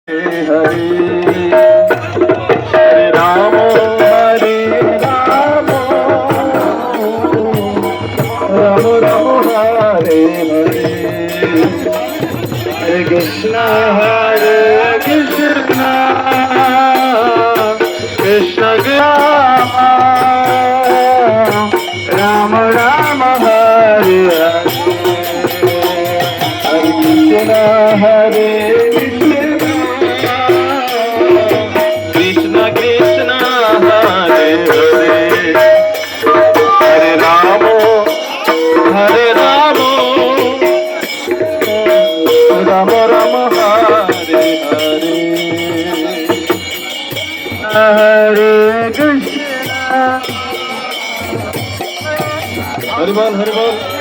हरे हरे राम राम राम हरे हरे हरे कृष्णा कृष्ण राम राम हरे हरे कृष्ण कृष्ण हरे हरे हरे राम राम राम हरे हरे हरे कृष्ण हरि बोल